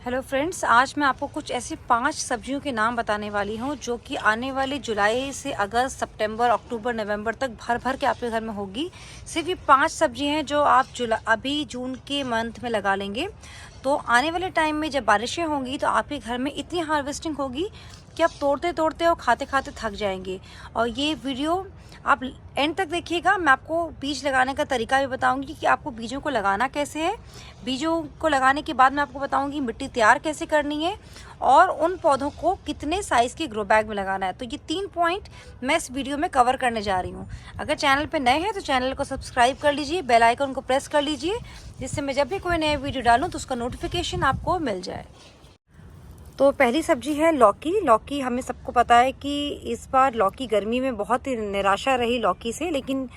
Hello friends, आज मैं आपको कुछ ऐसी 5 सब्जियों के नाम बताने वाली हूँ जो कि आने वाले जुलाई से अगस्त, सितंबर, अक्टूबर, नवंबर तक भर भर के आपके घर में होगी। सिर्फ ये 5 सब्जी हैं जो आप अभी जून के मंथ में लगा लेंगे तो आने वाले टाइम में जब बारिशें होंगी तो आपके घर में इतनी हार्वेस्टिंग होगी कि आप तोड़ते तोड़ते और खाते खाते थक जाएंगे। और ये वीडियो आप एंड तक देखिएगा। मैं आपको बीज लगाने का तरीका भी बताऊंगी कि आपको बीजों को लगाना कैसे है। बीजों को लगाने के बाद मैं आपको बताऊंगी मिट्टी तैयार कैसे करनी है और उन पौधों को कितने साइज़ के ग्रो बैग में लगाना है। तो ये 3 पॉइंट मैं इस वीडियो में कवर करने जा रही हूँ। अगर चैनल पे नए हैं तो चैनल को सब्सक्राइब कर लीजिए, बेल आइकन को प्रेस कर लीजिए, जिससे मैं जब भी कोई नया वीडियो डालूँ तो उसका नोटिफिकेशन आपको मिल जाए। तो पहली सब्जी है लौकी। लौकी हमें सबको पता है कि इस बार लौकी गर्मी में बहुत ही निराशा रही लौकी से, लेकिन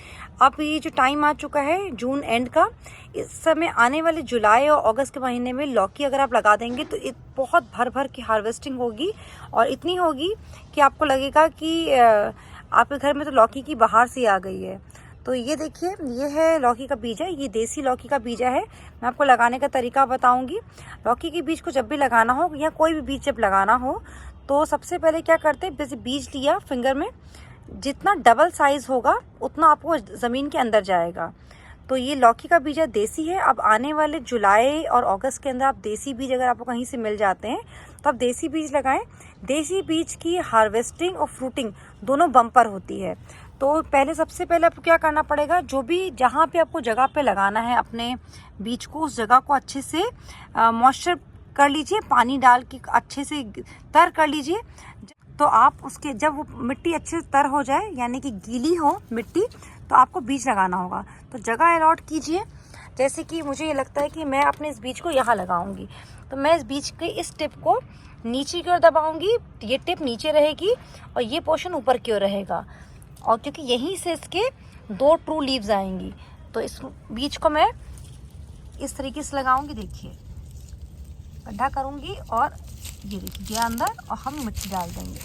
अब ये जो टाइम आ चुका है जून एंड का, इस समय आने वाले जुलाई और अगस्त के महीने में लौकी अगर आप लगा देंगे तो बहुत भर भर की हार्वेस्टिंग होगी और इतनी होगी कि आपको लगेगा कि आपके घर में तो लौकी की बहार सी आ गई है। तो ये देखिए, ये है लौकी का बीज है, ये देसी लौकी का बीज है। मैं आपको लगाने का तरीका बताऊंगी। लौकी के बीज को जब भी लगाना हो या कोई भी बीज जब लगाना हो तो सबसे पहले क्या करते हैं, जैसे बीज लिया फिंगर में, जितना डबल साइज होगा उतना आपको ज़मीन के अंदर जाएगा। तो ये लौकी का बीज है, देसी है। अब आने वाले जुलाई और अगस्त के अंदर आप देसी बीज अगर आपको कहीं से मिल जाते हैं तो आप देसी बीज लगाएं। देसी बीज की हार्वेस्टिंग और फ्रूटिंग दोनों बम्पर होती है। तो सबसे पहले आपको क्या करना पड़ेगा, जो भी जहाँ पे आपको जगह पे लगाना है अपने बीज को, उस जगह को अच्छे से मॉइस्चर कर लीजिए, पानी डाल के अच्छे से तर कर लीजिए। तो आप उसके जब वो मिट्टी अच्छे से तर हो जाए, यानी कि गीली हो मिट्टी, तो आपको बीज लगाना होगा। तो जगह अलॉट कीजिए। जैसे कि मुझे ये लगता है कि मैं अपने इस बीज को यहाँ लगाऊंगी, तो मैं इस बीज के इस टिप को नीचे की ओर दबाऊंगी। ये टिप नीचे रहेगी और ये पोर्शन ऊपर की ओर रहेगा, और क्योंकि यहीं से इसके 2 ट्रू लीव्स आएंगी। तो इस बीज को मैं इस तरीके से लगाऊंगी। देखिए, गड्ढा करूंगी और ये देखिए गया अंदर, और हम मिट्टी डाल देंगे।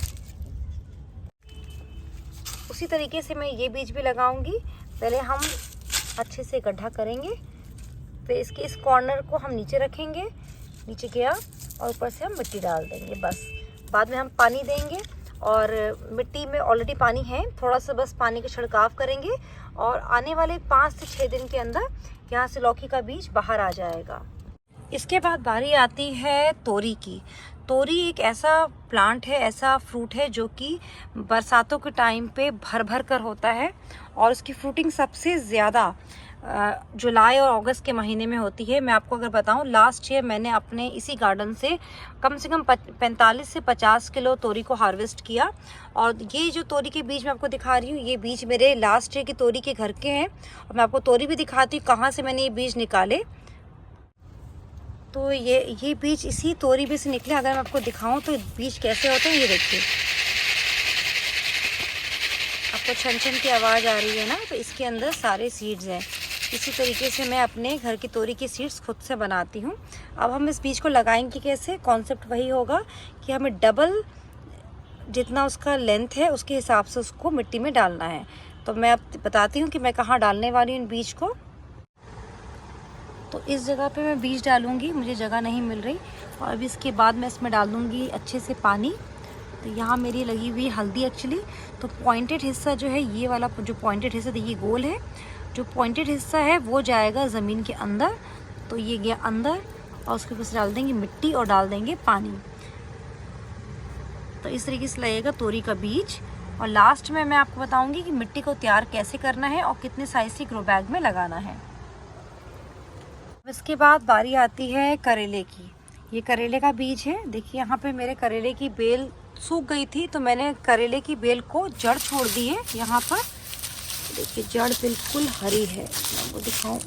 उसी तरीके से मैं ये बीज भी लगाऊंगी। पहले हम अच्छे से गड्ढा करेंगे, फिर इसके इस कॉर्नर को हम नीचे रखेंगे, नीचे गया, और ऊपर से हम मिट्टी डाल देंगे। बस बाद में हम पानी देंगे, और मिट्टी में ऑलरेडी पानी है, थोड़ा सा बस पानी का छिड़काव करेंगे, और आने वाले 5 से 6 दिन के अंदर यहाँ से लौकी का बीज बाहर आ जाएगा। इसके बाद बारी आती है तोरी की। तोरी एक ऐसा प्लांट है, ऐसा फ्रूट है जो कि बरसातों के टाइम पे भर भर कर होता है, और उसकी फ्रूटिंग सबसे ज़्यादा जुलाई और अगस्त के महीने में होती है। मैं आपको अगर बताऊं, लास्ट ईयर मैंने अपने इसी गार्डन से कम 45 से 50 किलो तोरी को हार्वेस्ट किया। और ये जो तोरी के बीज मैं आपको दिखा रही हूँ, ये बीज मेरे लास्ट ईयर की तोरी के घर के हैं, और मैं आपको तोरी भी दिखाती हूँ कहाँ से मैंने ये बीज निकाले। तो ये बीज इसी तोरी बीज से निकले। अगर मैं आपको दिखाऊं तो बीज कैसे होते हैं, ये देखिए, आपको छन छन की आवाज़ आ रही है ना, तो इसके अंदर सारे सीड्स हैं। इसी तरीके से मैं अपने घर की तोरी की सीड्स खुद से बनाती हूँ। अब हम इस बीज को लगाएंगे कैसे, कॉन्सेप्ट वही होगा कि हमें डबल जितना उसका लेंथ है उसके हिसाब से उसको मिट्टी में डालना है। तो मैं अब बताती हूँ कि मैं कहाँ डालने वाली हूँ इन बीज को। तो इस जगह पे मैं बीज डालूंगी, मुझे जगह नहीं मिल रही, और अभी इसके बाद मैं इसमें डाल दूँगी अच्छे से पानी। तो यहाँ मेरी लगी हुई हल्दी एक्चुअली। तो पॉइंटेड हिस्सा जो है, ये वाला जो पॉइंटेड हिस्सा देखिए गोल है, जो पॉइंटेड हिस्सा है वो जाएगा ज़मीन के अंदर। तो ये गया अंदर, और उसके ऊपर डाल देंगे मिट्टी और डाल देंगे पानी। तो इस तरीके से लगेगा तोरी का बीज। और लास्ट में मैं आपको बताऊंगी कि मिट्टी को तैयार कैसे करना है और कितने साइज़ के ग्रो बैग में लगाना है। इसके बाद बारी आती है करेले की। ये करेले का बीज है। देखिए, यहाँ पे मेरे करेले की बेल सूख गई थी, तो मैंने करेले की बेल को जड़ छोड़ दी है। यहाँ पर देखिए जड़ बिल्कुल हरी है, मैं आपको दिखाऊं,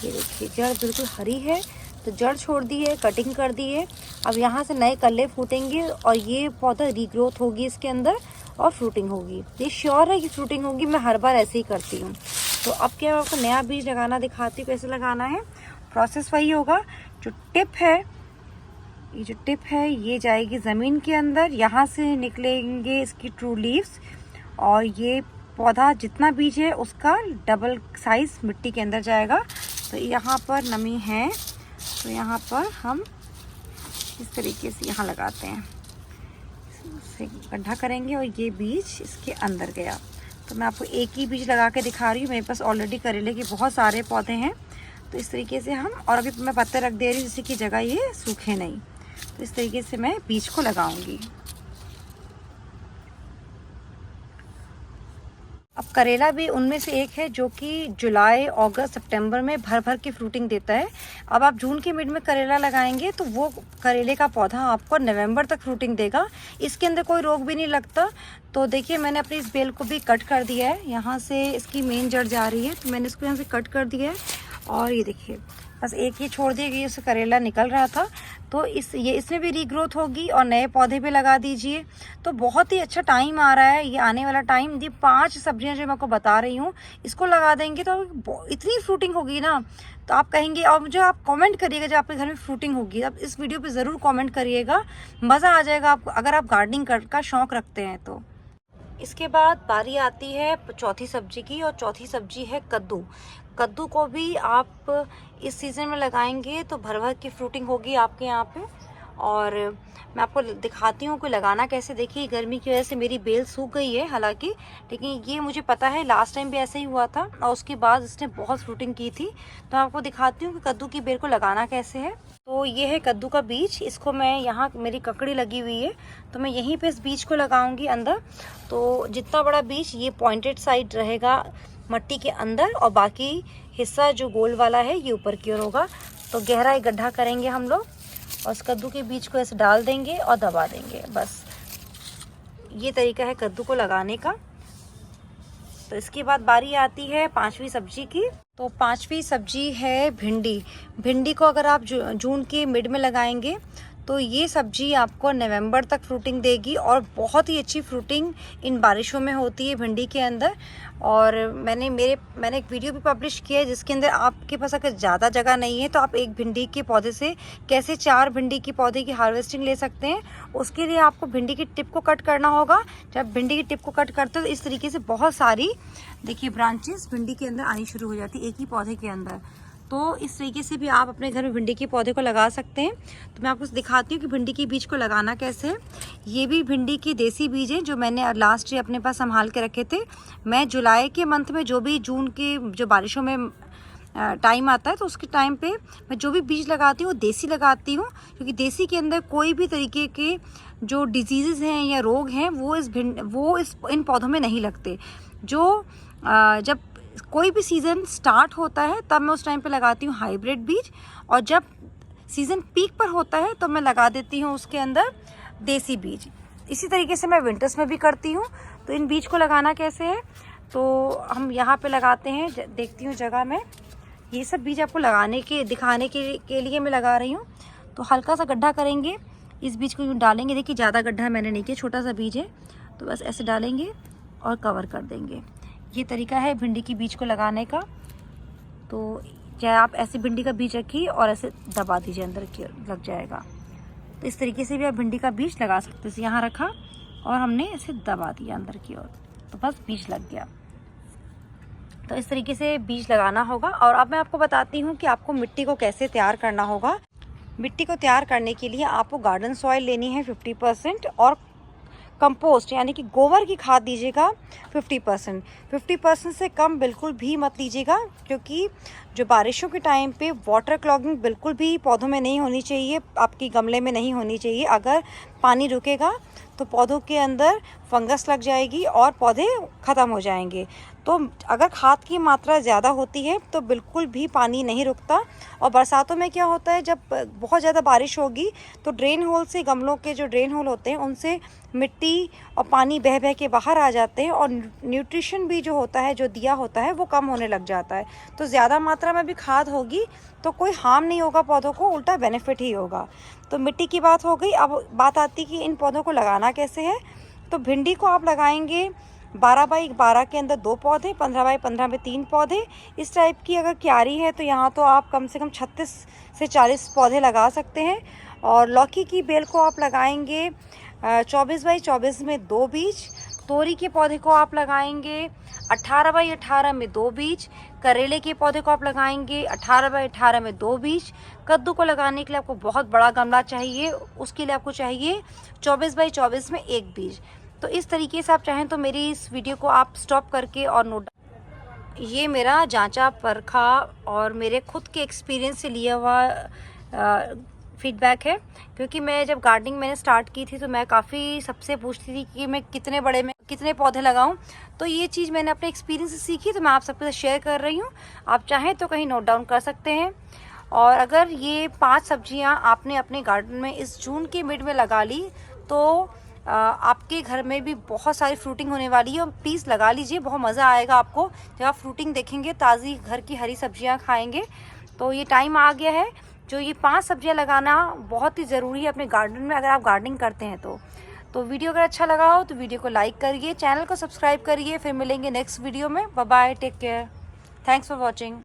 ये देखिए जड़ बिल्कुल हरी है। तो जड़ छोड़ दी है, कटिंग कर दी है। अब यहाँ से नए कल्ले फूटेंगे और ये पौधा रीग्रोथ होगी इसके अंदर, और फ्रूटिंग होगी। ये श्योर है कि फ्रूटिंग होगी, मैं हर बार ऐसे ही करती हूँ। तो अब क्या, मैं आपको नया बीज लगाना दिखाती हूँ कैसे लगाना है। प्रोसेस वही होगा। जो टिप है, ये जो टिप है ये जाएगी ज़मीन के अंदर, यहाँ से निकलेंगे इसकी ट्रू लीव्स, और ये पौधा जितना बीज है उसका डबल साइज मिट्टी के अंदर जाएगा। तो यहाँ पर नमी है, तो यहाँ पर हम इस तरीके से यहाँ लगाते हैं, इसे गड्ढा करेंगे और ये बीज इसके अंदर गया। तो मैं आपको एक ही बीज लगा के दिखा रही हूँ, मेरे पास ऑलरेडी करेले के बहुत सारे पौधे हैं। तो इस तरीके से हम, और अभी मैं पत्ते रख दे रही हूँ जिससे कि जगह ये सूखे नहीं। तो इस तरीके से मैं बीज को लगाऊंगी। अब करेला भी उनमें से एक है जो कि जुलाई, अगस्त, सितंबर में भर भर के फ्रूटिंग देता है। अब आप जून के मिड में करेला लगाएंगे तो वो करेले का पौधा आपको नवंबर तक फ्रूटिंग देगा। इसके अंदर कोई रोग भी नहीं लगता। तो देखिए मैंने अपनी इस बेल को भी कट कर दिया है, यहाँ से इसकी मेन जड़ जा रही है तो मैंने इसको यहाँ से कट कर दिया है। और ये देखिए बस एक ही छोड़ दिया कि इससे करेला निकल रहा था, तो इसमें भी रीग्रोथ होगी और नए पौधे भी लगा दीजिए। तो बहुत ही अच्छा टाइम आ रहा है ये आने वाला टाइम। ये 5 सब्जियां जो मैं आपको बता रही हूँ इसको लगा देंगे तो इतनी फ्रूटिंग होगी ना, तो आप कहेंगे। और मुझे आप कमेंट करिएगा जब आपके घर में फ्रूटिंग होगी, अब इस वीडियो पे ज़रूर कमेंट करिएगा, मज़ा आ जाएगा आपको अगर आप गार्डनिंग का शौक़ रखते हैं तो। इसके बाद बारी आती है चौथी सब्जी की, और चौथी सब्जी है कद्दू। कद्दू को भी आप इस सीज़न में लगाएंगे तो भर भर की फ्रूटिंग होगी आपके यहाँ पे। और मैं आपको दिखाती हूँ कि लगाना कैसे। देखिए गर्मी की वजह से मेरी बेल सूख गई है हालांकि, लेकिन ये मुझे पता है लास्ट टाइम भी ऐसा ही हुआ था और उसके बाद इसने बहुत फ्रूटिंग की थी। तो आपको दिखाती हूँ कि कद्दू की बेल को लगाना कैसे है। तो ये है कद्दू का बीज, इसको मैं यहाँ मेरी ककड़ी लगी हुई है तो मैं यहीं पे इस बीज को लगाऊंगी अंदर। तो जितना बड़ा बीज ये पॉइंटेड साइड रहेगा मट्टी के अंदर, और बाकी हिस्सा जो गोल वाला है ये ऊपर की ओर होगा। तो गहरा एक गड्ढा करेंगे हम लोग और उस कद्दू के बीज को ऐसे डाल देंगे और दबा देंगे। बस ये तरीका है कद्दू को लगाने का। तो इसके बाद बारी आती है 5वीं सब्जी की। तो 5वीं सब्जी है भिंडी। भिंडी को अगर आप जून के मिड में लगाएंगे तो ये सब्जी आपको नवंबर तक फ्रूटिंग देगी, और बहुत ही अच्छी फ्रूटिंग इन बारिशों में होती है भिंडी के अंदर। और मैंने एक वीडियो भी पब्लिश किया है जिसके अंदर आपके पास अगर ज़्यादा जगह नहीं है तो आप एक भिंडी के पौधे से कैसे 4 भिंडी के पौधे की हार्वेस्टिंग ले सकते हैं। उसके लिए आपको भिंडी की टिप को कट करना होगा। जब भिंडी की टिप को कट करते हो तो इस तरीके से बहुत सारी देखिए ब्रांचेस भिंडी के अंदर आनी शुरू हो जाती है एक ही पौधे के अंदर। तो इस तरीके से भी आप अपने घर में भिंडी के पौधे को लगा सकते हैं। तो मैं आपको दिखाती हूँ कि भिंडी के बीज को लगाना कैसे है। ये भी भिंडी के देसी बीज हैं जो मैंने लास्ट ईयर अपने पास संभाल के रखे थे। मैं जुलाई के मंथ में जो भी जून के जो बारिशों में टाइम आता है तो उसके टाइम पे मैं जो भी बीज लगाती हूँ वो देसी लगाती हूँ, क्योंकि देसी के अंदर कोई भी तरीके के जो डिजीज़ हैं या रोग हैं वो इन पौधों में नहीं लगते। जो जब कोई भी सीज़न स्टार्ट होता है तब मैं उस टाइम पे लगाती हूँ हाइब्रिड बीज, और जब सीज़न पीक पर होता है तो मैं लगा देती हूँ उसके अंदर देसी बीज। इसी तरीके से मैं विंटर्स में भी करती हूँ। तो इन बीज को लगाना कैसे है, तो हम यहाँ पे लगाते हैं, देखती हूँ जगह में। ये सब बीज आपको दिखाने के लिए मैं लगा रही हूँ। तो हल्का सा गड्ढा करेंगे, इस बीज को यूँ डालेंगे। देखिए ज़्यादा गड्ढा मैंने नहीं किया, छोटा सा बीज है तो बस ऐसे डालेंगे और कवर कर देंगे। ये तरीका है भिंडी की बीज को लगाने का। तो चाहे आप ऐसे भिंडी का बीज रखिए और ऐसे दबा दीजिए, अंदर की लग जाएगा। तो इस तरीके से भी आप भिंडी का बीज लगा सकते हैं। यहाँ रखा और हमने ऐसे दबा दिया अंदर की ओर, तो बस बीज लग गया। तो इस तरीके से बीज लगाना होगा। और अब मैं आपको बताती हूँ कि आपको मिट्टी को कैसे तैयार करना होगा। मिट्टी को तैयार करने के लिए आपको गार्डन सॉइल लेनी है 50%, और कंपोस्ट यानी कि गोबर की खाद दीजिएगा 50% से कम बिल्कुल भी मत लीजिएगा, क्योंकि जो बारिशों के टाइम पे वाटर क्लॉगिंग बिल्कुल भी पौधों में नहीं होनी चाहिए, आपकी गमले में नहीं होनी चाहिए। अगर पानी रुकेगा तो पौधों के अंदर फंगस लग जाएगी और पौधे ख़त्म हो जाएंगे। तो अगर खाद की मात्रा ज़्यादा होती है तो बिल्कुल भी पानी नहीं रुकता। और बरसातों में क्या होता है, जब बहुत ज़्यादा बारिश होगी तो ड्रेन होल से, गमलों के जो ड्रेन होल होते हैं उनसे मिट्टी और पानी बह बह के बाहर आ जाते हैं, और न्यूट्रिशन भी जो होता है, जो दिया होता है, वो कम होने लग जाता है। तो ज़्यादा मात्रा में भी खाद होगी तो कोई हार्म नहीं होगा पौधों को, उल्टा बेनिफिट ही होगा। तो मिट्टी की बात हो गई। अब बात आती कि इन पौधों को लगाना कैसे है। तो भिंडी को आप लगाएंगे 12 बाई 12 के अंदर 2 पौधे, 15 बाई 15 में 3 पौधे। इस टाइप की अगर क्यारी है तो यहाँ तो आप कम से कम 36 से 40 पौधे लगा सकते हैं। और लौकी की बेल को आप लगाएंगे 24 बाई 24 में 2 बीज। तोरी के पौधे को आप लगाएंगे 18 बाई 18 में 2 बीज। करेले के पौधे को आप लगाएंगे 18 बाई 18 में 2 बीज। कद्दू को लगाने के लिए आपको बहुत बड़ा गमला चाहिए, उसके लिए आपको चाहिए 24 बाई 24 में 1 बीज। तो इस तरीके से आप चाहें तो मेरी इस वीडियो को आप स्टॉप करके और नोट, ये मेरा जांचा परखा और मेरे खुद के एक्सपीरियंस से लिया हुआ फीडबैक है। क्योंकि मैं जब गार्डनिंग मैंने स्टार्ट की थी तो मैं काफ़ी सबसे पूछती थी कि मैं कितने बड़े में कितने पौधे लगाऊं। तो ये चीज़ मैंने अपने एक्सपीरियंस से सीखी, तो मैं आप सबके साथ शेयर कर रही हूँ। आप चाहें तो कहीं नोट डाउन कर सकते हैं। और अगर ये 5 सब्जियां आपने अपने गार्डन में इस जून के मिड में लगा ली तो आपके घर में भी बहुत सारी फ्रूटिंग होने वाली है। और प्लीज़ लगा लीजिए, बहुत मज़ा आएगा आपको जब आप फ्रूटिंग देखेंगे, ताज़ी घर की हरी सब्जियां खाएंगे। तो ये टाइम आ गया है, जो ये 5 सब्जियां लगाना बहुत ही ज़रूरी है अपने गार्डन में अगर आप गार्डनिंग करते हैं तो वीडियो अगर अच्छा लगा हो तो वीडियो को लाइक करिए, चैनल को सब्सक्राइब करिए। फिर मिलेंगे नेक्स्ट वीडियो में। Bye bye, take care, thanks for watching.